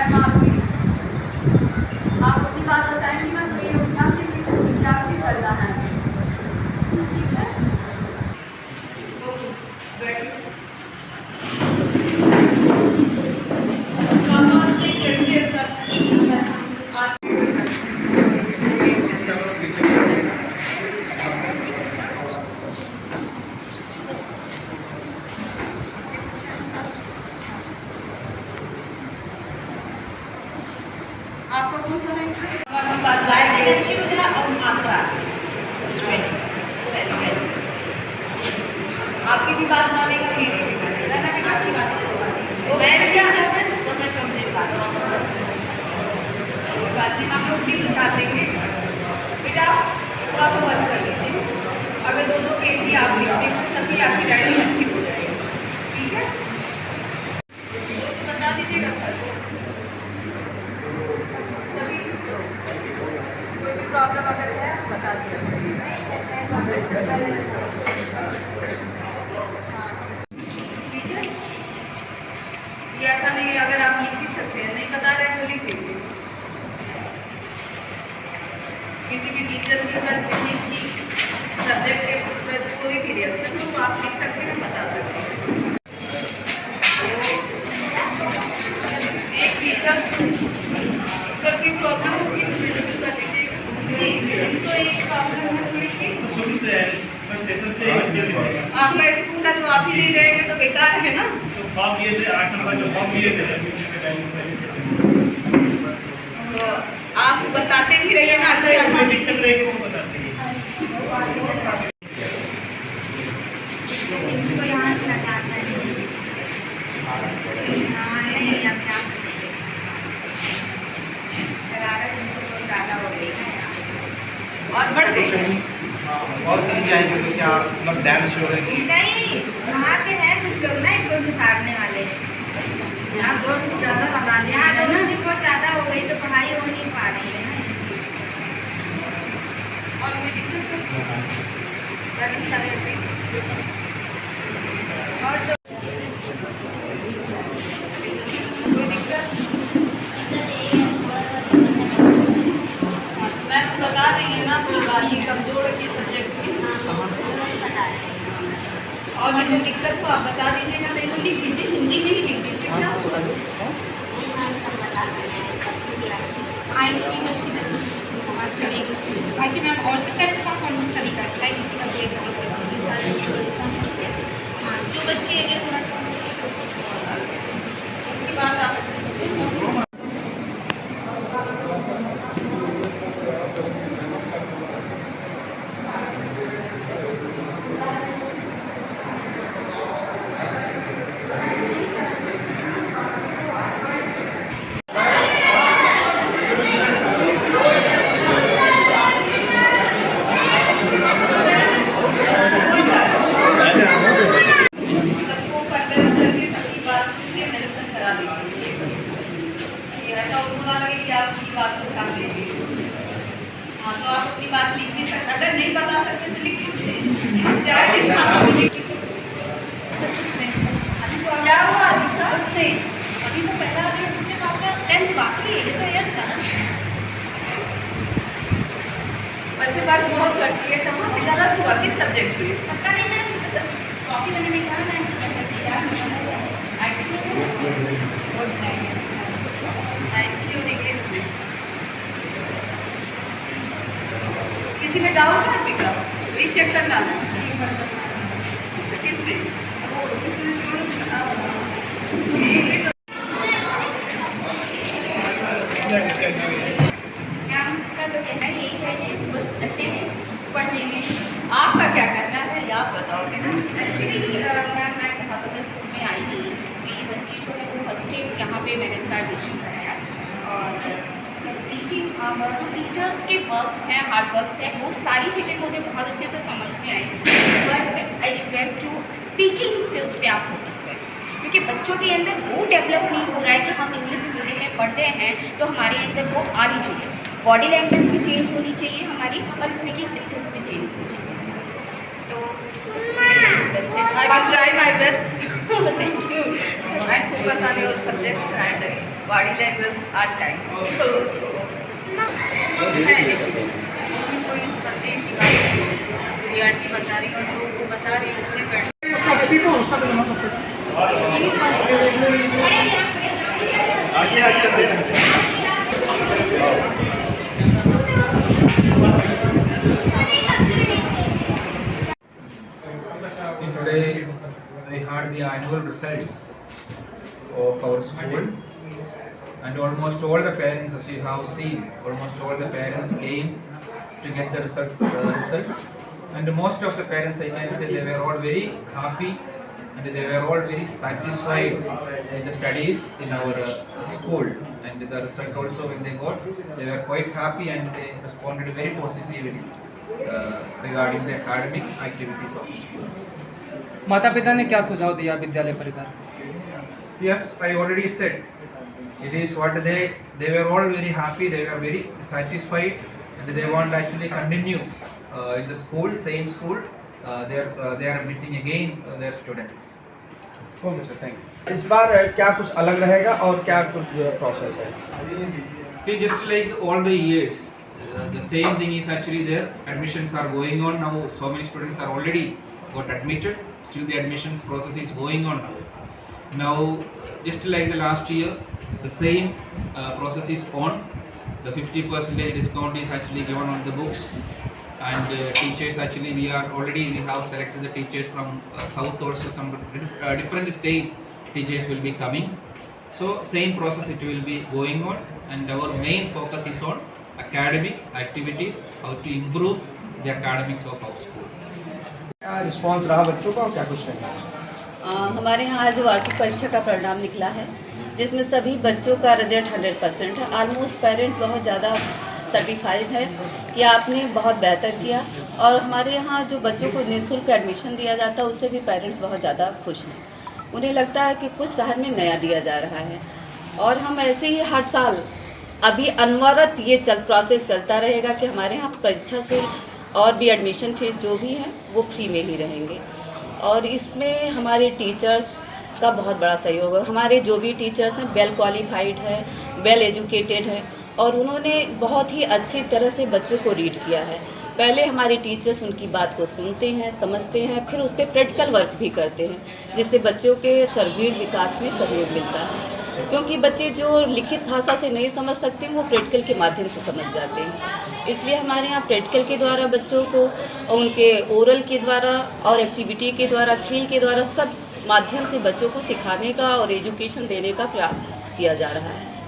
Ma'am आप अपनी बात बताएंगी ना, तो ये लोग क्या करना है, ठीक है? तो बैठिए। आपका कौन सा है? आपकी भी बात मानेगा, मेरी भी मानेगा ना, कि आपकी बात तो मैं क्या चाहता हूँ, तो मैं तुमसे बात नहीं, हम लोग भी दिखा देंगे बेटा, थोड़ा सा वर्क कर लीजिए। अगर दो पेज भी आप लिखते हैं तभी आपकी राइटिंग अच्छी हो जाएगी, ठीक है? बता दीजिएगा सर, तभी कोई भी प्रॉब्लम अगर है बता दिया। ठीक है, ये ऐसा नहीं है, अगर आप लिख ही सकते हैं, नहीं बता रहे हैं तो लिख लीजिए। किसी भी टीचर की प्रति, किसी की सब्जेक्ट के प्रति कोई भी रिएक्शन तो आप लिख सकते हैं, बता सकते हैं। एक टीचर सर की प्रॉब्लम होगी तो कर दीजिएगा। तो एक प्रॉब्लम है शुरू से है, सेशन से बच्चे आपका स्कूल है तो आप ही नहीं रहेंगे तो बेकार है ना। तो फॉर्म दिए थे 8 नंबर जो फॉर्म दिए थे, तो आप बताते भी रहिए ना, अच्छा दिक्कत रहेगी वो बताते हैं। इसको यहाँ से हटाना है। हाँ नहीं, अब यहाँ से नहीं, शरारत इनको बहुत ज़्यादा हो गई है और बढ़ गई है। और कहीं जाएंगे तो क्या मतलब डांस हो रही है? नहीं, वहाँ के हैं कुछ लोग ना इसको सिखाने वाले। यहाँ दोस्त ज़्यादा लगा दिया, यहाँ दोस्ती बहुत ज़्यादा हो गई तो पढ़ाई हो नहीं पा रही है ना। और कोई दिक्कत है? और तो कोई दिक्कत? मैं तो बता रही है ना, ये कमजोर है किस सब्जेक्ट की, और मैं जो दिक्कत को आप बता दीजिएगा, नहीं तो लिख दीजिए, हिंदी में ही लिख दीजिए। क्या आई नहीं अच्छी लगी आज करेगी, बाकी मैम और सबका रिस्पॉन्स ऑलमोस्ट सभी का अच्छा है, किसी का कोई ऐसा दिक्कत नहीं, सारे रिस्पॉन्स ठीक है। हाँ, जो बच्चे अगर थोड़ा सा बात आप बात लिख नहीं सकते, अगर नहीं बता सकते तो लिख लीजिए। कुछ नहीं, बस अभी तो क्या हुआ अभी का? कुछ नहीं, अभी तो पहला अभी इसके आपका 10th बाकी है, ये तो याद था ना। वैसे बात बहुत करती है, कहाँ से गलत हुआ, किस सब्जेक्ट में? पता नहीं मैम, कॉपी मैंने नहीं कहा, मैं किसी में डाउट है अभी का? रीचेक करना है। अच्छा, किस में? पढ़ने में आपका क्या कहना है, ये आप बताओगे ना? एक्चुअली मैम मैं बहुत स्कूल में आई थी, मेरी बच्ची को मैं फर्स्ट डे यहाँ पे मैंने उसका एडमिशन कराया, और टीचिंग जो टीचर्स के वर्क्स हैं, हार्ड वर्क्स हैं, वो सारी चीज़ें मुझे बहुत अच्छे से समझ में आई। But I request to speaking skills पे आप फोकस करें, क्योंकि बच्चों के अंदर वो डेवलप नहीं हो रहा है कि हम इंग्लिश मीडियम में पढ़ते हैं तो हमारे अंदर वो आनी चाहिए, बॉडी लैंग्वेज भी चेंज होनी चाहिए हमारी, और स्पीकिंग स्किल्स भी चेंज होनी चाहिए। तो I will try my best thank you and focus on your subjects and body language art type तो है लेकिन उसमें कोई करने की बात नहीं है। रियलिटी बता रही हूँ जो वो बता रही हूँ अपने बैठ See, today we had the annual result of our school, and almost all the parents, as you have seen, almost all the parents came to get the result. And most of the parents, I can say, they were all very happy and they were all very satisfied with the studies in our school. And the result also, when they got, they were quite happy and they responded very positively regarding the academic activities of the school. माता पिता ने क्या सुझाव दिया विद्यालय परिवार? So yes, I already said, it is what they were all very happy, they were very satisfied, and they want to actually continue in the school, same school. They are admitting again their students. Okay sir, thank you. इस बार क्या कुछ अलग रहेगा और क्या कुछ process है? See, just like all the years, the same thing is actually there. Admissions are going on now. So many students are already got admitted. Still, the admissions process is going on now. Now, just like the last year, the same process is on. The 50% discount is actually given on the books, and teachers actually we have selected the teachers from south also. Some different states teachers will be coming. So same process it will be going on, and our main focus is on academic activities, how to improve the academics of our school. क्या response रहा बच्चों का और क्या कुछ करना है? हमारे यहाँ आज वार्षिक परीक्षा का परिणाम निकला है, जिसमें सभी बच्चों का रिजल्ट 100% है। ऑलमोस्ट पेरेंट्स बहुत ज़्यादा सर्टिफाइड है कि आपने बहुत बेहतर किया, और हमारे यहाँ जो बच्चों को निःशुल्क एडमिशन दिया जाता है उससे भी पेरेंट्स बहुत ज़्यादा खुश हैं। उन्हें लगता है कि कुछ शहर में नया दिया जा रहा है, और हम ऐसे ही हर साल अभी अनवरत ये प्रोसेस चलता रहेगा कि हमारे यहाँ परीक्षा शुल्क और भी एडमिशन फीस जो भी है वो फ्री में ही रहेंगे। और इसमें हमारे टीचर्स का बहुत बड़ा सहयोग है। हमारे जो भी टीचर्स हैं वेल क्वालिफाइड है, वेल एजुकेटेड है, और उन्होंने बहुत ही अच्छी तरह से बच्चों को रीड किया है। पहले हमारे टीचर्स उनकी बात को सुनते हैं, समझते हैं, फिर उस पर प्रैक्टिकल वर्क भी करते हैं, जिससे बच्चों के सर्वांगीण विकास में सहयोग मिलता है। क्योंकि बच्चे जो लिखित भाषा से नहीं समझ सकते हैं वो प्रैक्टिकल के माध्यम से समझ जाते हैं। इसलिए हमारे यहाँ प्रैक्टिकल के द्वारा बच्चों को उनके ओरल के द्वारा और एक्टिविटी के द्वारा, खेल के द्वारा, सब माध्यम से बच्चों को सिखाने का और एजुकेशन देने का प्रयास किया जा रहा है।